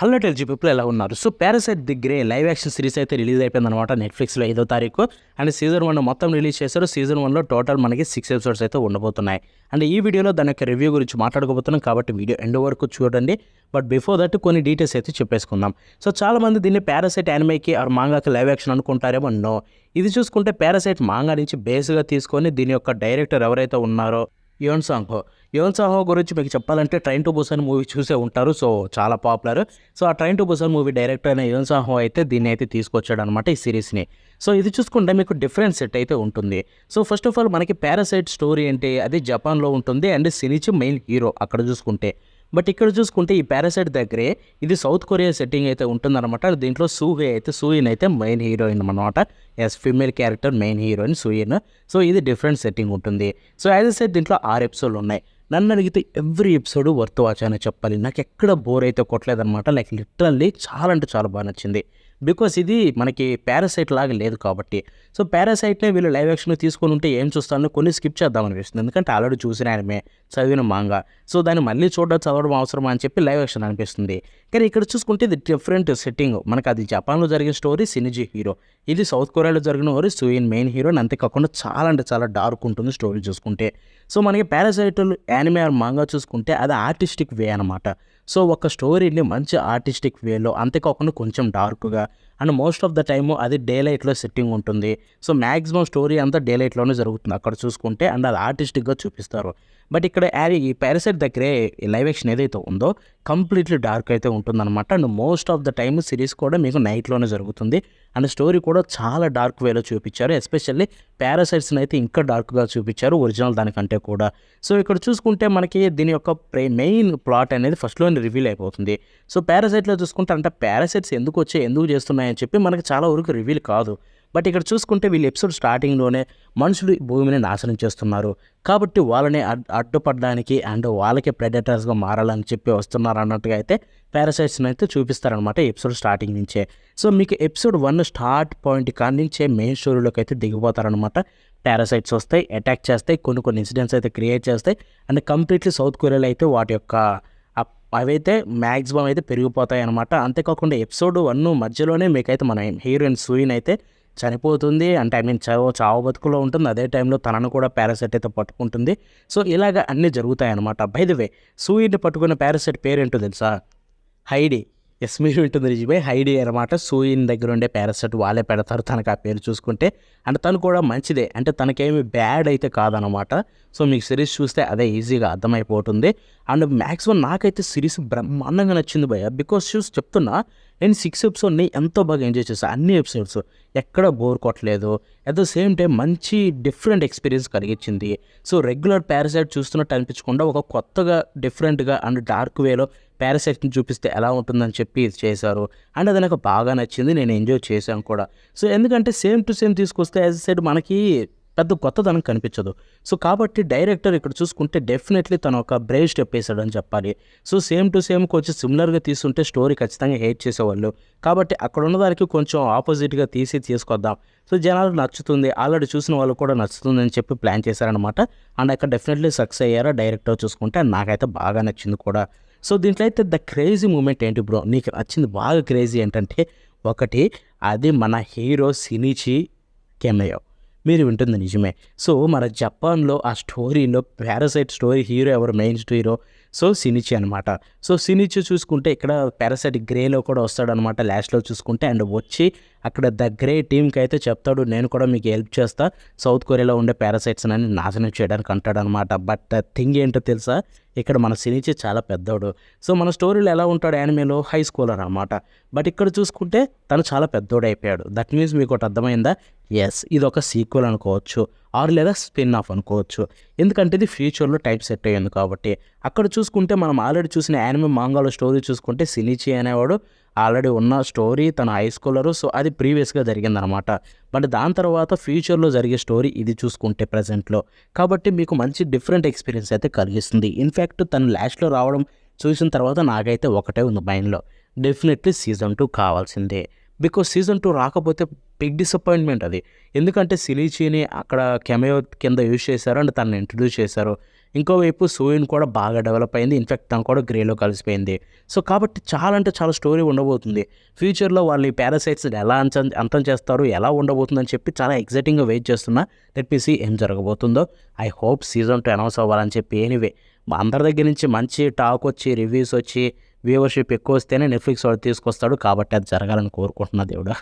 Hello టెల్జీ people ఎలా ఉన్నారు? So 'parasite the grey' live action series అయితే రిలీజ్ అయిపోయిందనమాట నెట్‌ఫ్లిక్స్‌లో 5వ తారీఖు. అండ్ సీజన్ 1 మొత్తం రిలీజ్ చేశారు. సీజన్ 1లో టోటల్ మనకి 6 ఎపిసోడ్స్ అయితే ఉండబోతున్నాయి. అండ్ ఈ వీడియోలో దాని యొక్క రివ్యూ గురించి మాట్లాడుకోబోతున్నాం కాబట్టి వీడియో ఎండ్ వరకు చూడండి. బట్ బిఫోర్ దట్ కొన్ని డీటెయిల్స్ అయితే చెప్పేసుకుందాం. సో చాలామంది దీన్ని 'పారాసైట్' యానిమేకి ఆర్ మాంగాకి లైవ్ యాక్షన్ అనుకుంటారేమో. నో, ఇది చూసుకుంటే 'పారాసైట్' మాంగా నుంచి బేస్‌గా తీసుకొని దీని యొక్క డైరెక్టర్ ఎవరైతే ఉన్నారో యోన్ సాంగ్ హో గురించి మీకు చెప్పాలంటే 'ట్రైన్ టు బుసాన్' మూవీ చూసే ఉంటారు. సో చాలా పాపులర్. సో ఆ 'train to Busan' movie director అయిన యోన్ సాంగ్ హో అయితే దీన్ని అయితే తీసుకొచ్చాడనమాట ఈ సిరీస్ని. సో ఇది చూసుకుంటే మీకు డిఫరెంట్ సెట్ అయితే ఉంటుంది. సో ఫస్ట్ ఆఫ్ ఆల్ మనకి 'పారాసైట్' స్టోరీ ఏంటి, అది జపాన్లో ఉంటుంది అండ్ సినిచి మెయిన్ హీరో అక్కడ చూసుకుంటే. బట్ ఇక్కడ చూసుకుంటే ఈ 'పారాసైట్' దగ్గరే ఇది సౌత్ కొరియా సెట్టింగ్ అయితే ఉంటుందన్నమాట. దీంట్లో సూయిన్ అయితే మెయిన్ హీరోయిన్ అనమాట. Female character main heroine సూయిన్. So ఇది డిఫరెంట్ సెట్టింగ్ ఉంటుంది. సో యాజ్ ఎ సెట్ దీంట్లో 6 ఎపిసోడ్లు ఉన్నాయి. నన్ను అడిగితే ఎవ్రీ ఎపిసోడ్ వర్త్ వాచ్ అని చెప్పాలి. నాకు ఎక్కడ బోర్ అయితే కొట్టలేదన్నమాట. లైక్ లిటరల్లీ చాలా అంటే చాలా బాగా నచ్చింది. బికాస్ ఇది మనకి 'పారాసైట్' లాగా లేదు కాబట్టి. సో 'పారాసైట్'నే వీళ్ళు లైవ్ యాక్షన్ తీసుకొని ఉంటే ఏం చూస్తాను, కొన్ని స్కిప్ చేద్దాం అనిపిస్తుంది. ఎందుకంటే ఆల్రెడీ చూసిన యానిమే, చదివిన మాంగా. సో దాన్ని మళ్ళీ చదవడం అవసరమా అని చెప్పి లైవ్ యాక్షన్ అనిపిస్తుంది. కానీ ఇక్కడ చూసుకుంటే ఇది డిఫరెంట్ సెట్టింగ్. మనకు అది జపాన్లో జరిగిన స్టోరీ, సినిజీ హీరో. ఇది సౌత్ కొరియాలో జరిగిన స్టోరీ, సూయిన్ మెయిన్ హీరో. అంతేకాకుండా చాలా అంటే చాలా డార్క్ ఉంటుంది స్టోరీ చూసుకుంటే. సో మనకి 'పారాసైట్' యానిమే ఆర్ మాంగా చూసుకుంటే అది ఆర్టిస్టిక్ వే అనమాట. సో ఒక స్టోరీని మంచి ఆర్టిస్టిక్ వేలో, అంతేకాకుండా కొంచెం డార్క్గా and most of the time అది డే లైట్లో సెట్టింగ్ ఉంటుంది. సో మ్యాక్సిమం స్టోరీ అంతా డే లైట్లోనే జరుగుతుంది అక్కడ చూసుకుంటే. అండ్ అది ఆర్టిస్టిక్గా చూపిస్తారు. బట్ ఇక్కడ ఈ 'పారాసైట్' దగ్గరే లైవ్ యాక్షన్ ఏదైతే ఉందో కంప్లీట్లీ డార్క్ అయితే ఉంటుందన్నమాట. And most of the time series కూడా మీకు నైట్లోనే జరుగుతుంది. అండ్ స్టోరీ కూడా చాలా డార్క్ వేలో చూపించారు. ఎస్పెషల్లీ 'పారాసైట్స్'ని అయితే ఇంకా డార్క్గా చూపించారు ఒరిజినల్ దానికంటే కూడా. సో ఇక్కడ చూసుకుంటే మనకి దీని యొక్క మెయిన్ ప్లాట్ అనేది ఫస్ట్లోనే రివీల్ అయిపోతుంది. సో 'పారాసైట్'లో చూసుకుంటే అంటే పారాసైట్స్ ఎందుకు చేస్తున్నాయని చెప్పి మనకి చాలా వరకు రివీల్ కాదు. బట్ ఇక్కడ చూసుకుంటే వీళ్ళు ఎపిసోడ్ స్టార్టింగ్లోనే మనుషులు భూమిని నాశనం చేస్తున్నారు కాబట్టి వాళ్ళని అడ్డుపడడానికి అండ్ వాళ్ళకే ప్రెడేటర్స్గా మారాలని చెప్పి వస్తున్నారు అన్నట్టుగా అయితే 'పారాసైట్స్'ని అయితే చూపిస్తారనమాట ఎపిసోడ్ స్టార్టింగ్ నుంచే. సో మీకు ఎపిసోడ్ 1 స్టార్ట్ పాయింట్ కాడి నుంచే మెయిన్ స్టోరీలోకి అయితే దిగిపోతారనమాట. 'పారాసైట్స్' వస్తాయి, అటాక్ చేస్తాయి, కొన్ని ఇన్సిడెంట్స్ అయితే క్రియేట్ చేస్తాయి. అండ్ కంప్లీట్లీ సౌత్ కొరియాలో అయితే వాటి యొక్క అవైతే మ్యాక్సిమం అయితే పెరిగిపోతాయి అనమాట. అంతేకాకుండా ఎపిసోడ్ 1 మధ్యలోనే మీకైతే మన హీరోయిన్ సూయిన్ అయితే చనిపోతుంది. అంటే చావు బతుకులో ఉంటుంది. అదే టైంలో తనను కూడా 'పారాసైట్' అయితే పట్టుకుంటుంది. సో ఇలాగ అన్నీ జరుగుతాయి అనమాట. బై ది వే, సూయిన్ని పట్టుకున్న 'పారాసైట్' పేరేంటో తెలుసా? హైడీ. ఎస్, మీరు వింటుంది నిజమే, హైడీ అనమాట. సూయిన్ దగ్గర ఉండే 'పారాసైట్' వాళ్ళే పెడతారు తనకు ఆ పేరు చూసుకుంటే. అండ్ తను కూడా మంచిదే, అంటే తనకేమి బ్యాడ్ అయితే కాదనమాట. సో మీకు సిరీస్ చూస్తే అదే ఈజీగా అర్థమైపోతుంది. అండ్ మ్యాక్సిమం నాకైతే సిరీస్ బ్రహ్మాండంగా నచ్చింది భయ్య. బికాస్ చెప్తున్నా, నేను 6 ఎపిసోడ్ని ఎంతో బాగా ఎంజాయ్ చేశాను. అన్ని ఎపిసోడ్స్ ఎక్కడ బోర్ కొట్టలేదు. అట్ ద సేమ్ టైం మంచి డిఫరెంట్ ఎక్స్పీరియన్స్ కలిగించింది. సో రెగ్యులర్ 'పారాసైట్' చూస్తున్నట్టు అనిపించకుండా ఒక కొత్తగా డిఫరెంట్గా అండ్ డార్క్ వేలో 'పారాసైట్'ని చూపిస్తే ఎలా ఉంటుందని చెప్పి ఇది చేశారు. అండ్ అది నాకు బాగా నచ్చింది, నేను ఎంజాయ్ చేశాను కూడా. సో ఎందుకంటే సేమ్ టు సేమ్ తీసుకొస్తే యాజ్ ఎ సైడ్ మనకి పెద్ద కొత్తదనం కనిపించదు. సో కాబట్టి డైరెక్టర్ ఇక్కడ చూసుకుంటే డెఫినెట్లీ తను ఒక బ్రేవ్ స్టెప్ వేసాడు అని చెప్పాలి. సో సేమ్ టు సేమ్ కొంచెం సిమిలర్గా తీసుకుంటే స్టోరీ ఖచ్చితంగా హేట్ చేసేవాళ్ళు. కాబట్టి అక్కడ ఉన్నదానికి కొంచెం ఆపోజిట్గా తీసుకొద్దాం, సో జనాలకు నచ్చుతుంది, ఆల్రెడీ చూసిన వాళ్ళు కూడా నచ్చుతుంది అని చెప్పి ప్లాన్ చేశారనమాట. అండ్ అక్కడ డెఫినెట్లీ సక్సెస్ అయ్యారా డైరెక్టర్ చూసుకుంటే. నాకైతే బాగా నచ్చింది కూడా. సో దీంట్లో అయితే ద క్రేజీ మూమెంట్ ఏంటి బ్రో, నీకు నచ్చింది బాగా క్రేజీ ఏంటంటే, ఒకటి అది మన హీరో సినిచి కెమెయో. మీరు వింటుంది నిజమే. సో మన జపాన్లో ఆ స్టోరీలో 'పారాసైట్' స్టోరీ హీరో ఎవరు, మెయిన్ హీరో? సో సినిచి అనమాట. సో సినిచి చూసుకుంటే ఇక్కడ 'పారాసైట్' గ్రేలో కూడా వస్తాడనమాట లాస్ట్లో చూసుకుంటే. అండ్ వచ్చి అక్కడ ద గ్రే టీమ్కి అయితే చెప్తాడు, నేను కూడా మీకు హెల్ప్ చేస్తా సౌత్ కొరియాలో ఉండే 'పారాసైట్స్'ని నాశనం చేయడానికి అంటాడనమాట. బట్ థింగ్ ఏంటో తెలుసా, ఇక్కడ మన సినిచి చాలా పెద్దోడు. సో మన స్టోరీలో ఎలా ఉంటాడు యానిమేలో, హై స్కూలర్ అనమాట. బట్ ఇక్కడ చూసుకుంటే తను చాలా పెద్దోడు అయిపోయాడు. దట్ మీన్స్ మీకు ఒకటి అర్థమైందా? ఎస్, ఇది ఒక సీక్వెల్ అనుకోవచ్చు ఆర్ లేదా స్పిన్ ఆఫ్ అనుకోవచ్చు. ఎందుకంటే ఇది ఫ్యూచర్లో టైప్ సెట్ అయ్యింది కాబట్టి. అక్కడ చూసుకుంటే మనం ఆల్రెడీ చూసిన యానిమే మాంగాలో స్టోరీ చూసుకుంటే సినిచి అనేవాడు ఆల్రెడీ ఉన్న స్టోరీ, తన హై స్కూలరు. సో అది ప్రీవియస్గా జరిగిందనమాట. బట్ దాని తర్వాత ఫ్యూచర్లో జరిగే స్టోరీ ఇది చూసుకుంటే ప్రజెంట్లో. కాబట్టి మీకు మంచి డిఫరెంట్ ఎక్స్పీరియన్స్ అయితే కలిగిస్తుంది. ఇన్ఫ్యాక్ట్ తను లాస్ట్లో రావడం చూసిన తర్వాత నాకైతే ఒకటే ఉంది మైండ్లో, డెఫినెట్లీ సీజన్ 2 కావాల్సిందే. బికాస్ సీజన్ 2 రాకపోతే బిగ్ డిసప్పాయింట్మెంట్ అది. ఎందుకంటే సిలీచీని అక్కడ కెమెయో కింద యూజ్ చేశారు అండ్ తనని ఇంట్రడ్యూస్ చేశారు. ఇంకోవైపు సూయిన్ కూడా బాగా డెవలప్ అయింది. ఇన్ఫాక్ట్ తను కూడా గ్రేలో కలిసిపోయింది. సో కాబట్టి చాలా అంటే చాలా స్టోరీ ఉండబోతుంది. ఫ్యూచర్లో వాళ్ళు ఈ పారాసైట్స్ని ఎలా అంతం చేస్తారు, ఎలా ఉండబోతుందని చెప్పి చాలా ఎగ్జైటింగ్గా వెయిట్ చేస్తున్నా. లెట్ మీ సీ ఏం జరగబోతుందో. ఐ హోప్ సీజన్ 2 అనౌన్స్ అవ్వాలని చెప్పి. ఎనీవే అందరి దగ్గర నుంచి మంచి టాక్ వచ్చి, రివ్యూస్ వచ్చి, వ్యూవర్షిప్ ఎక్కువ వస్తేనే నెట్ఫ్లిక్స్ వాడు తీసుకొస్తాడు. కాబట్టి అది జరగాలని కోరుకుంటున్నా దేవుడా.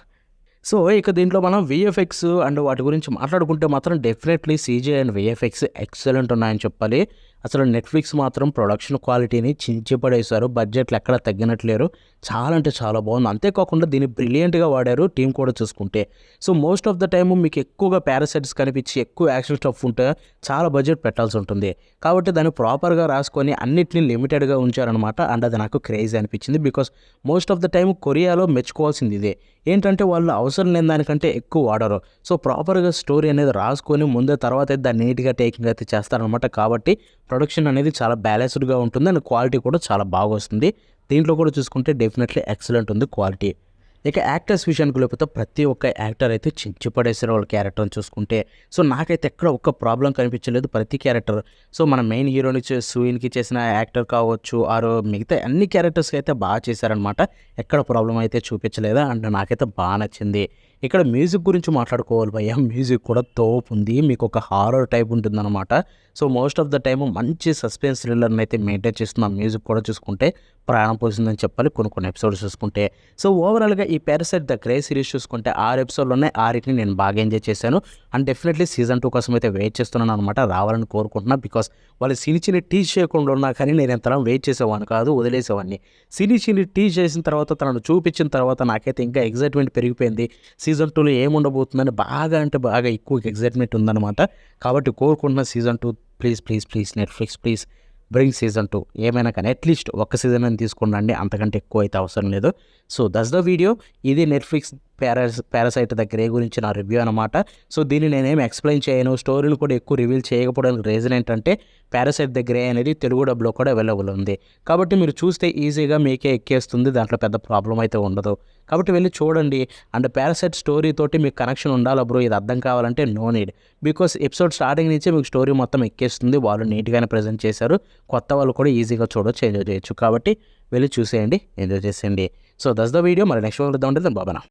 సో ఇక దీంట్లో మనం విఎఫ్ఎక్స్ అండ్ వాటి గురించి మాట్లాడుకుంటే మాత్రం definitely CG and VFX excellent ఉన్నాయని చెప్పాలి. అసలు నెట్ఫ్లిక్స్ మాత్రం ప్రొడక్షన్ క్వాలిటీని చించిపడేశారు. బడ్జెట్లు ఎక్కడ తగ్గినట్లేరు. చాలా అంటే చాలా బాగుంది. అంతేకాకుండా దీన్ని బ్రిలియంట్గా వాడారు టీం కూడా చూసుకుంటే. So most of the time మీకు ఎక్కువగా పారాసైట్స్ కనిపించి ఎక్కువ యాక్షన్ స్టఫ్ ఉంటే చాలా బడ్జెట్ పెట్టాల్సి ఉంటుంది. కాబట్టి దాన్ని ప్రాపర్గా రాసుకొని అన్నిటిని లిమిటెడ్గా ఉంచారనమాట. అండ్ అది నాకు క్రేజీ అనిపించింది. Because most of the time కొరియాలో మెచ్చుకోవాల్సింది ఇదే. ఏంటంటే వాళ్ళు అవసరం లేని దానికంటే ఎక్కువ వాడరు. సో ప్రాపర్గా స్టోరీ అనేది రాసుకొని ముందే తర్వాత దాన్ని నీట్గా టేకింగ్ అయితే చేస్తారనమాట. కాబట్టి ప్రొడక్షన్ అనేది చాలా బ్యాలెన్స్డ్గా ఉంటుంది అండ్ క్వాలిటీ కూడా చాలా బాగా వస్తుంది. దీంట్లో కూడా చూసుకుంటే డెఫినెట్లీ ఎక్సలెంట్ ఉంది క్వాలిటీ. ఇక యాక్టర్స్ విషయానికి లేకపోతే ప్రతి ఒక్క యాక్టర్ అయితే చించిపడేసారు వాళ్ళ క్యారెక్టర్ని చూసుకుంటే. సో నాకైతే ఎక్కడ ఒక్క ప్రాబ్లం కనిపించలేదు. ప్రతి క్యారెక్టర్, సో మన మెయిన్ హీరోని సూయిన్కి చేసిన యాక్టర్ కావచ్చు, ఆరు మిగతా అన్ని క్యారెక్టర్స్కి అయితే బాగా చేశారనమాట. ఎక్కడ ప్రాబ్లం అయితే చూపించలేదు అండ్ నాకైతే బాగా నచ్చింది. ఇక్కడ మ్యూజిక్ గురించి మాట్లాడుకోవాలి భయ్య. మ్యూజిక్ కూడా తోపు ఉంది. మీకు ఒక హారర్ టైప్ ఉంటుందన్నమాట. So most of the time మంచి సస్పెన్స్ థ్రిల్లర్ని అయితే మెయింటైన్ చేస్తున్న మ్యూజిక్ కూడా చూసుకుంటే ప్రాణం పోసిందని చెప్పాలి కొన్ని ఎపిసోడ్స్ చూసుకుంటే. సో ఓవరాల్గా ఈ పారాసైట్ ద గ్రే సిరీస్ చూసుకుంటే 6 ఎపిసోడ్లోనే 6ని నేను బాగా ఎంజాయ్ చేశాను. అండ్ డెఫినెట్లీ సీజన్ 2 కోసం అయితే వెయిట్ చేస్తున్నాను అనమాట. రావాలని కోరుకుంటున్నా. బికాస్ వాళ్ళు సినిచిని టీచ్ చేయకుండా ఉన్నా కానీ నేను ఎంతలా వెయిట్ చేసేవాడిని కాదు, వదిలేసేవాడిని. సినిచిని టీచ్ చేసిన తర్వాత తనను చూపించిన తర్వాత నాకైతే ఇంకా ఎగ్జైట్మెంట్ పెరిగిపోయింది. సీజన్ 2లో ఏముండబోతుందని బాగా అంటే బాగా ఎక్కువ ఎగ్జైట్మెంట్ ఉందన్నమాట. కాబట్టి కోరుకుంటున్న season 2 please Netflix please bring season 2. ఏమైనా కానీ అట్లీస్ట్ ఒక్క సీజన్ అని తీసుకున్నాండి. అంతకంటే ఎక్కువ అయితే అవసరం లేదు. So that's the video. ఇది నెట్ఫ్లిక్స్ పారాసైట్ ద గ్రే గురించి నా రివ్యూ అనమాట. సో దీన్ని నేనేం ఎక్స్ప్లెయిన్ చేయను. స్టోరీలు కూడా ఎక్కువ రివీల్ చేయకపోవడానికి రీజన్ ఏంటంటే పారాసైట్ ద గ్రే అనేది తెలుగు డబ్లో కూడా అవైలబుల్ ఉంది. కాబట్టి మీరు చూస్తే ఈజీగా మీకే ఎక్కేస్తుంది. దాంట్లో పెద్ద ప్రాబ్లం అయితే ఉండదు. కాబట్టి వెళ్ళి చూడండి. అండ్ పారాసైట్ స్టోరీ తోటి మీకు కనెక్షన్ ఉండాలి బ్రో, ఇది అర్థం కావాలంటే no need. Because episode starting నుంచే మీకు స్టోరీ మొత్తం ఎక్కేస్తుంది. వాళ్ళు నీట్గానే ప్రజెంట్ చేశారు. కొత్త వాళ్ళు కూడా ఈజీగా చూడొచ్చు, ఎంజాయ్ చేయొచ్చు. కాబట్టి వెళ్ళి చూసేయండి, ఎంజాయ్ చేసేయండి. So that's the video. మరి నెక్స్ట్ వీడియో ఉంటే బాబానా.